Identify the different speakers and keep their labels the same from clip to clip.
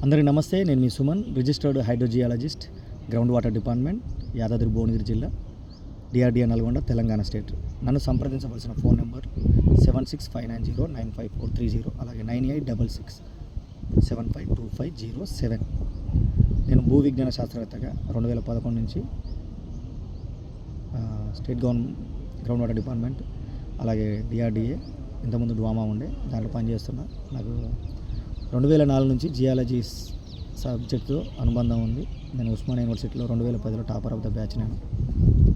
Speaker 1: అందరికీ నమస్తే. నేను మీ Suman, registered hydrogeologist, ground water department, Yadadri Bhuvanagiri జిల్లా, డిఆర్డిఏ నల్గొండ, తెలంగాణ స్టేట్. నన్ను సంప్రదించవలసిన ఫోన్ నెంబర్ 7659095430, అలాగే 9866752507. నేను భూ విజ్ఞాన శాస్త్రవేత్తగా 2011 నుంచి స్టేట్ గ్రౌండ్ వాటర్ డిపార్ట్మెంట్, అలాగే డిఆర్డిఏ, ఇంతకుముందు డ్వామా ఉండే దాంట్లో పనిచేస్తున్నా. నాకు 2004 నుంచి జియాలజీ సబ్జెక్ట్తో అనుబంధం ఉంది. నేను ఉస్మానియా యూనివర్సిటీలో 2010లో టాపర్ ఆఫ్ ద బ్యాచ్. నేను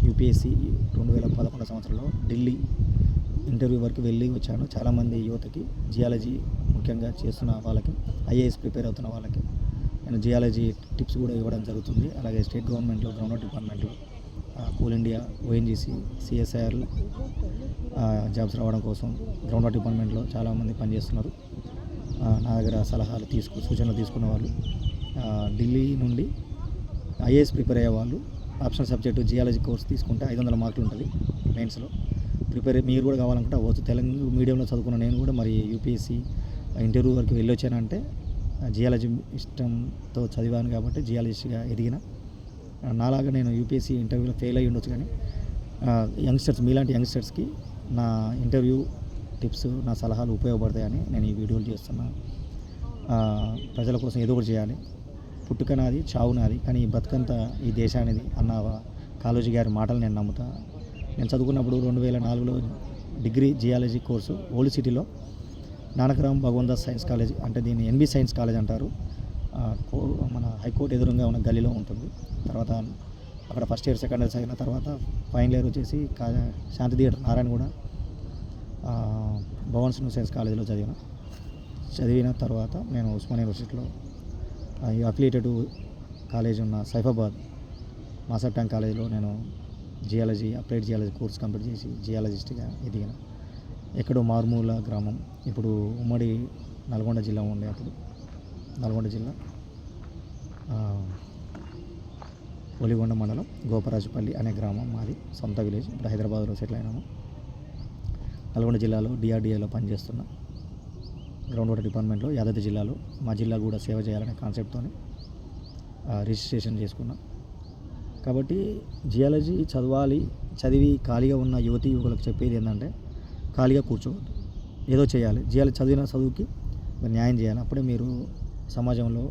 Speaker 1: యూపీఎస్సీ 2011 సంవత్సరంలో ఢిల్లీ ఇంటర్వ్యూ వరకు వెళ్ళి వచ్చాను. చాలామంది యువతకి జియాలజీ ముఖ్యంగా చేస్తున్న వాళ్ళకి, ఐఏఎస్ ప్రిపేర్ అవుతున్న వాళ్ళకి నేను జియాలజీ టిప్స్ కూడా ఇవ్వడం జరుగుతుంది. అలాగే స్టేట్ గవర్నమెంట్లో గ్రౌండ్ వాటర్ డిపార్ట్మెంట్లో coal India, ONGC, CSIR jobs రావడం కోసం గ్రౌండ్ వాటర్ డిపార్ట్మెంట్లో చాలామంది పనిచేస్తున్నారు. నా దగ్గర సలహాలు సూచనలు తీసుకున్న వాళ్ళు, ఢిల్లీ నుండి ఐఏఎస్ ప్రిపేర్ అయ్యే వాళ్ళు ఆప్షనల్ సబ్జెక్టు జియాలజీ కోర్స్ తీసుకుంటే 500 మార్కులు ఉంటుంది మెయిన్స్లో. మీరు కూడా కావాలనుకుంటే అవ్వచ్చు. తెలంగాణ మీడియంలో చదువుకున్న నేను కూడా మరి యూపీఎస్సీ ఇంటర్వ్యూ వరకు వెళ్ళొచ్చానంటే జియాలజీ ఇష్టంతో చదివాను కాబట్టి జియాలజిస్ట్గా ఎదిగిన. నాలాగా నేను యూపీఎస్సీ ఇంటర్వ్యూలో ఫెయిల్ అయ్యి ఉండొచ్చు, కానీ మీలాంటి యంగ్స్టర్స్కి నా ఇంటర్వ్యూ టిప్స్, నా సలహాలు ఉపయోగపడతాయని నేను ఈ వీడియోలు చేస్తున్నాను. ప్రజల కోసం ఏదో ఒకటి చేయాలి. పుట్టుక నాది, చావు నాది, కానీ ఈ బతుకంతా ఈ దేశానిది అన్న కాళోజీ గారి మాటలు నేను నమ్ముతా. నేను చదువుకున్నప్పుడు 2004లో డిగ్రీ జియాలజీ కోర్సు ఓల్డ్ సిటీలో నానకరామ్ భగవందాస్ సైన్స్ కాలేజ్, అంటే దీన్ని ఎన్బి సైన్స్ కాలేజ్ అంటారు, మన హైకోర్టు ఎదురుగా ఉన్న గల్లీలో ఉంటుంది. తర్వాత అక్కడ ఫస్ట్ ఇయర్, సెకండ్ ఇయర్స్ అయిన తర్వాత ఫైనల్ ఇయర్ వచ్చేసి శాంతి థియేటర్ నారాయణగూడ భవన్స్ సైన్స్ కాలేజీలో చదివిన తర్వాత నేను ఉస్మానియా యూనివర్సిటీలో అఫిలియేటెడ్ కాలేజ్ ఉన్న సైఫాబాద్ మాసర్ ట్యాంక్ కాలేజీలో నేను geology, applied geology course complete చేసి జియాలజిస్ట్గా ఎదిగిన. ఎక్కడో మారుమూల గ్రామం, ఇప్పుడు ఉమ్మడి నల్గొండ జిల్లా ఉండే, అప్పుడు నల్గొండ జిల్లా ఒలిగొండ మండలం గోపరాజుపల్లి అనే గ్రామం మాది, సొంత విలేజ్. ఇప్పుడు హైదరాబాద్లో సెటిల్ అయినాము. నల్గొండ జిల్లాలో డిఆర్డిఏలో పనిచేస్తున్నా. గ్రౌండ్ వాటర్ డిపార్ట్మెంట్లో యాదాద్రి జిల్లాలో మా జిల్లా కూడా సేవ చేయాలనే కాన్సెప్ట్తో రిజిస్ట్రేషన్ చేసుకున్నా. కాబట్టి జియాలజీ చదివి ఖాళీగా ఉన్న యువకులకు చెప్పేది ఏంటంటే, ఖాళీగా కూర్చోవద్దు, ఏదో చేయాలి. జియాలజీ చదివిన చదువుకి మీరు న్యాయం చేయాలి. అప్పుడే మీరు సమాజంలో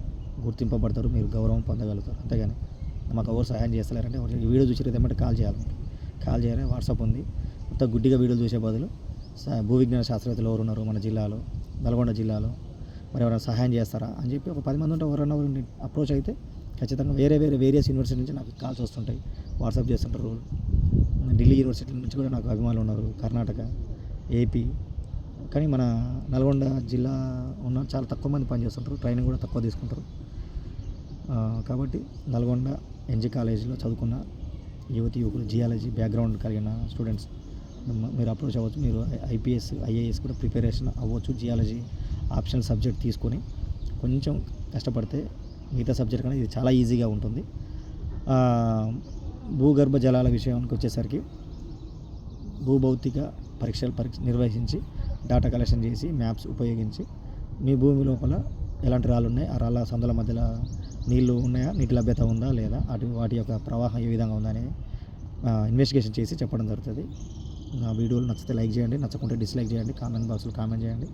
Speaker 1: గుర్తింపబడతారు, మీరు గౌరవం పొందగలుగుతారు. అంతేగాని మాకు ఎవరు సహాయం చేస్తలేరంటే, ఈ వీడియో చూసి ఏమంటే కాల్ చేయాలి. వాట్సాప్ ఉంది. మొత్తం గుడ్డిగా వీడియోలు చూసే బదులు భూ విజ్ఞాన శాస్త్రవేత్తలు ఎవరు ఉన్నారు మన జిల్లాలో, నల్గొండ జిల్లాలో, మరి ఎవరైనా సహాయం చేస్తారా అని చెప్పి ఒక 10 మంది ఉంటే ఎవరైనా అప్రోచ్ అయితే ఖచ్చితంగా వేరియస్ యూనివర్సిటీ నుంచి నాకు కాల్స్ వస్తుంటాయి, వాట్సాప్ చేస్తుంటారు. ఢిల్లీ యూనివర్సిటీ నుంచి కూడా నాకు అభిమానులు ఉన్నారు, కర్ణాటక, ఏపీ. కానీ మన నల్గొండ జిల్లా ఉన్న చాలా తక్కువ మంది పనిచేస్తుంటారు, ట్రైనింగ్ కూడా తక్కువ తీసుకుంటారు. కాబట్టి నల్గొండ ఎన్జీ కాలేజీలో చదువుకున్న యువకులు, జియాలజీ బ్యాక్గ్రౌండ్ కలిగిన స్టూడెంట్స్ మీరు అప్రోచ్ అవ్వచ్చు. మీరు ఐపీఎస్, ఐఏఎస్ కూడా ప్రిపరేషన్ అవ్వచ్చు. జియాలజీ ఆప్షనల్ సబ్జెక్ట్ తీసుకొని కొంచెం కష్టపడితే మిగతా సబ్జెక్ట్ కన్నా ఇది చాలా ఈజీగా ఉంటుంది. భూగర్భ జలాల విషయానికి వచ్చేసరికి భూభౌతిక పరీక్షలు నిర్వహించి డేటా కలెక్షన్ చేసి మ్యాప్స్ ఉపయోగించి మీ భూమి లోపల ఎలాంటి రాళ్ళు ఉన్నాయి, ఆ రాళ్ళ సందుల మధ్యలో నీళ్లు ఉన్నాయా, నీటి లభ్యత ఉందా లేదా, వాటి యొక్క ప్రవాహం ఏ విధంగా ఉందని ఇన్వెస్టిగేషన్ చేసి చెప్పడం జరుగుతుంది. నా వీడియోలు నచ్చితే లైక్ చేయండి, నచ్చకుంటే డిస్లైక్ చేయండి, కామెంట్ బాక్స్లో కామెంట్ చేయండి.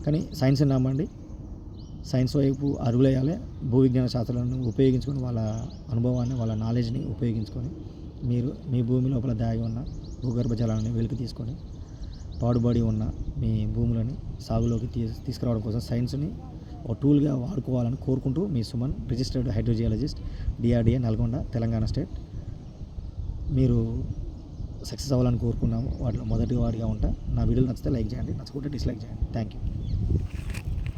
Speaker 1: కానీ సైన్స్ని నమ్మండి, సైన్స్ వైపు అరుగులేయాలి. భూ విజ్ఞాన శాస్త్రాలను ఉపయోగించుకొని వాళ్ళ అనుభవాన్ని, వాళ్ళ నాలెడ్జ్ని ఉపయోగించుకొని మీరు మీ భూమి లోపల దాగి ఉన్న భూగర్భ జలాన్ని వెలికి తీసుకొని పాడుబడి ఉన్న మీ భూములని సాగులోకి తీసుకురావడం కోసం సైన్స్ని ఒక టూల్గా వాడుకోవాలని కోరుకుంటూ మీ Suman, registered hydrogeologist, DRDA Nalgonda, Telangana state. మీరు సక్సెస్ అవ్వాలని కోరుకున్నాము. వాటిలో మొదటి వాడిగా ఉంటా. నా వీడియోలు నచ్చితే లైక్ చేయండి, నచ్చకుంటే డిస్లైక్ చేయండి. Thank you.